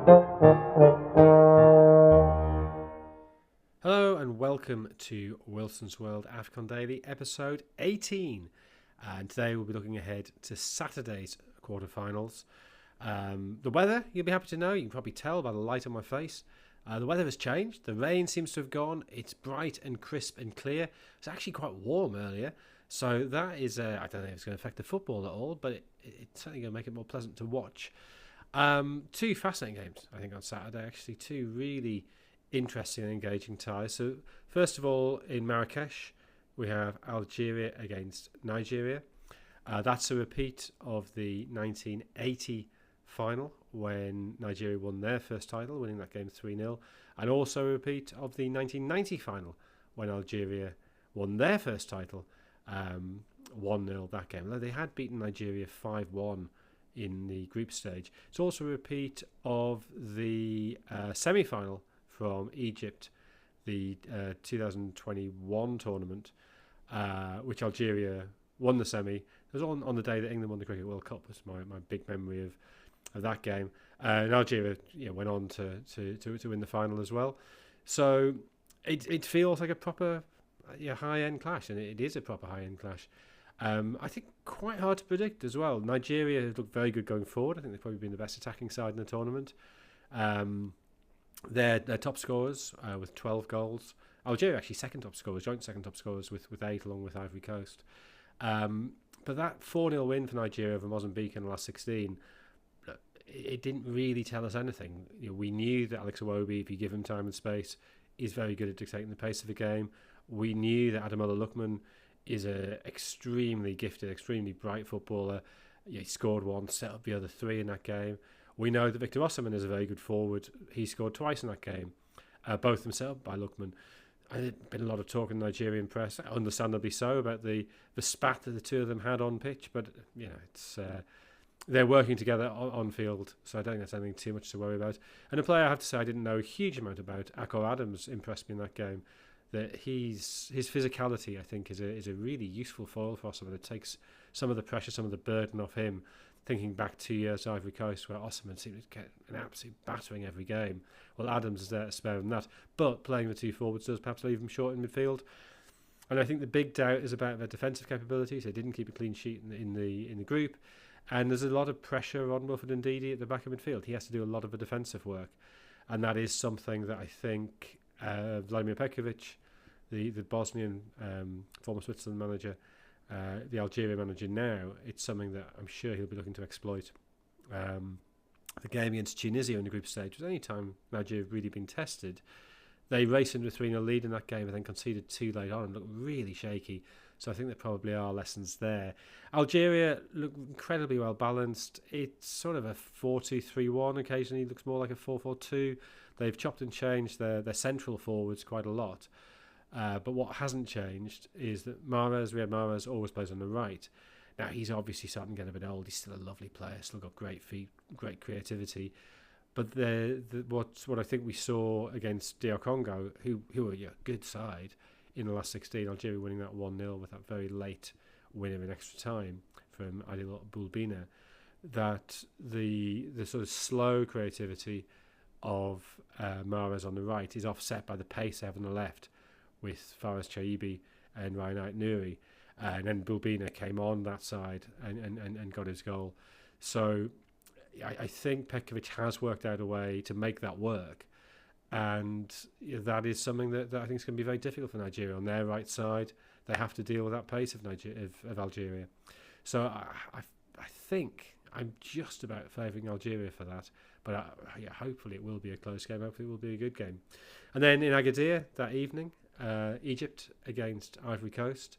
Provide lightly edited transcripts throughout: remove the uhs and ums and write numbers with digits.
Hello and welcome to Wilson's World Afcon Daily, episode 18. And today we'll be looking ahead to Saturday's quarterfinals. The weather, you'll be happy to know, you can probably tell by the light on my face. The weather has changed. The rain seems to have gone. It's bright and crisp and clear. It's actually quite warm earlier. So that is, I don't know if it's going to affect the football at all, but it's certainly going to make it more pleasant to watch. Two fascinating games, I think, on Saturday. Actually, two really interesting and engaging ties. So first of all, in Marrakesh, we have Algeria against Nigeria. That's a repeat of the 1980 final when Nigeria won their first title, winning that game 3-0, and also a repeat of the 1990 final when Algeria won their first title 1-0 that game. Although they had beaten Nigeria 5-1 in the group stage. It's also a repeat of the semi-final from Egypt, the 2021 tournament, which Algeria won the semi. It was on the day that England won the Cricket World Cup, was my big memory of that game. And Algeria went on to win the final as well. So it feels like a proper high-end clash, and it is a proper high-end clash. I think quite hard to predict as well. Nigeria looked very good going forward. I think they've probably been the best attacking side in the tournament. They're top scorers with 12 goals. Algeria actually joint second top scorers with 8 along with Ivory Coast. But that 4-0 win for Nigeria over Mozambique in the last 16, it didn't really tell us anything. We knew that Alex Iwobi, if you give him time and space, is very good at dictating the pace of the game. We knew that Ademola Lookman is an extremely gifted, extremely bright footballer. He scored one, set up the other 3 in that game. We know that Victor Osimhen is a very good forward. He scored twice in that game, both of them set up by Lookman. There's been a lot of talk in the Nigerian press, understandably so, about the spat that the two of them had on pitch. But it's they're working together on field, so I don't think that's anything too much to worry about. And a player I have to say I didn't know a huge amount about, Akor Adams, impressed me in that game. That his physicality, I think, is a really useful foil for Osimhen. It takes some of the pressure, some of the burden off him. Thinking back 2 years to Ivory Coast, where Osimhen seemed to get an absolute battering every game. Well, Adams is there to spare him that. But playing the two forwards does perhaps leave him short in midfield. And I think the big doubt is about their defensive capabilities. They didn't keep a clean sheet in the group. And there's a lot of pressure on Wilfred Ndidi at the back of midfield. He has to do a lot of the defensive work. And that is something that I think Vladimir Petkovic, the Bosnian former Switzerland manager, the Algeria manager now, it's something that I'm sure he'll be looking to exploit. The game against Tunisia in the group stage was the only time Nigeria have really been tested. They raced into a 3-0 lead in that game and then conceded 2 late on and looked really shaky. So I think there probably are lessons there. Algeria look incredibly well balanced. It's sort of a 4-2-3-1. Occasionally it looks more like a 4-4-2. They've chopped and changed their central forwards quite a lot. But what hasn't changed is that Riyad Mahrez always plays on the right. Now, he's obviously starting to get a bit old. He's still a lovely player, still got great feet, great creativity. But what I think we saw against DR Congo, who were a good side in the last 16, Algeria winning that 1-0 with that very late winner in extra time from Adil Boulbina, that the sort of slow creativity of Mahrez on the right is offset by the pace they have on the left, with Faraz Chaibi and Ryan Nouri. And then Bulbina came on that side and got his goal. So I think Petkovic has worked out a way to make that work. And that is something that I think is going to be very difficult for Nigeria. On their right side, they have to deal with that pace of Algeria. So I think I'm just about favouring Algeria for that. But hopefully it will be a close game. Hopefully it will be a good game. And then in Agadir that evening, Egypt against Ivory Coast.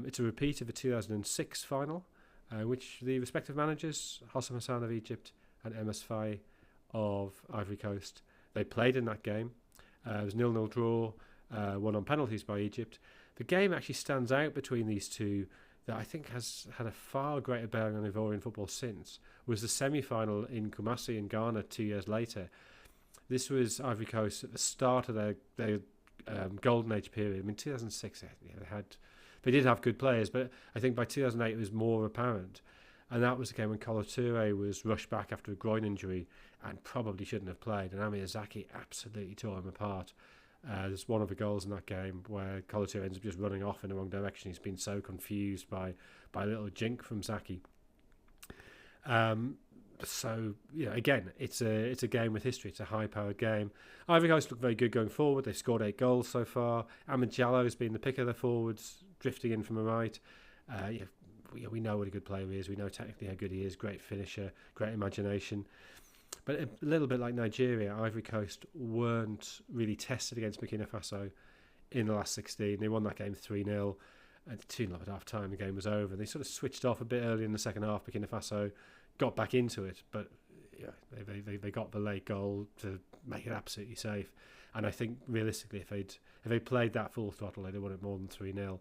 It's a repeat of the 2006 final, which the respective managers, Hossam Hassan of Egypt and Emes Faye of Ivory Coast, they played in that game. It was 0-0 draw, won on penalties by Egypt. The game actually stands out between these two that I think has had a far greater bearing on Ivorian football since, was the semi-final in Kumasi in Ghana 2 years later. This was Ivory Coast at the start of their golden age period. I mean, 2006, they did have good players, but I think by 2008 it was more apparent. And that was the game when Kolo Touré was rushed back after a groin injury and probably shouldn't have played. And Amir Zaki absolutely tore him apart. There's one of the goals in that game where Kolo Touré ends up just running off in the wrong direction. He's been so confused by a little jink from Zaki. So, again, it's a game with history. It's a high-powered game. Ivory Coast look very good going forward. They've scored 8 goals so far. Amad Diallo has been the pick of their forwards, drifting in from the right. We know what a good player he is. We know technically how good he is. Great finisher, great imagination. But a little bit like Nigeria, Ivory Coast weren't really tested against Burkina Faso in the last 16. They won that game 3-0. And 2-0 at half-time, the game was over. They sort of switched off a bit early in the second half. Burkina Faso got back into it, but they got the late goal to make it absolutely safe. And I think realistically, if they played that full throttle, they'd have won it more than 3-0.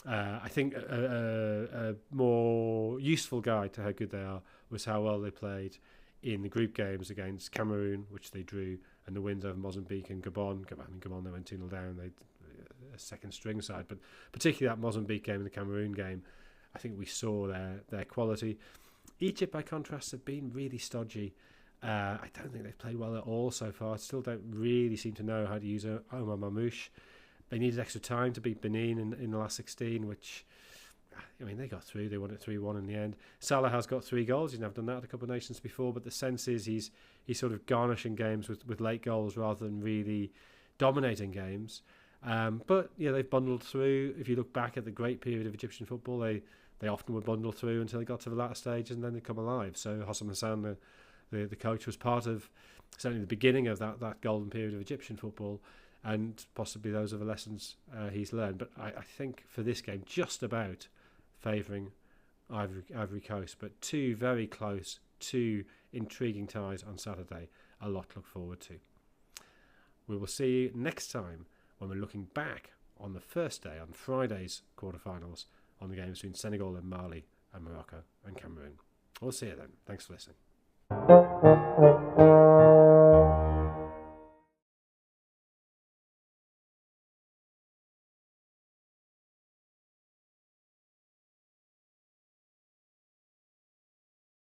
I think a more useful guide to how good they are was how well they played in the group games against Cameroon, which they drew, and the wins over Mozambique and Gabon. Gabon, they went 2-0 down. They a second string side, but particularly that Mozambique game and the Cameroon game, I think we saw their quality. Egypt, by contrast, have been really stodgy. I don't think they've played well at all so far. I still don't really seem to know how to use Omar Marmoush. They needed extra time to beat Benin in the last 16, which, they got through. They won it 3-1 in the end. Salah has got 3 goals. He's never done that at a couple of nations before, but the sense is he's sort of garnishing games with late goals rather than really dominating games. But they've bundled through. If you look back at the great period of Egyptian football, they often would bundle through until they got to the latter stages and then they come alive. So Hossam Hassan, the coach, was part of certainly the beginning of that golden period of Egyptian football, and possibly those are the lessons he's learned. But I think for this game, just about favouring Ivory Coast, but 2 very close, 2 intriguing ties on Saturday. A lot to look forward to. We will see you next time when we're looking back on the first day, on Friday's quarterfinals, on the games between Senegal and Mali and Morocco and Cameroon. We'll see you then. Thanks for listening.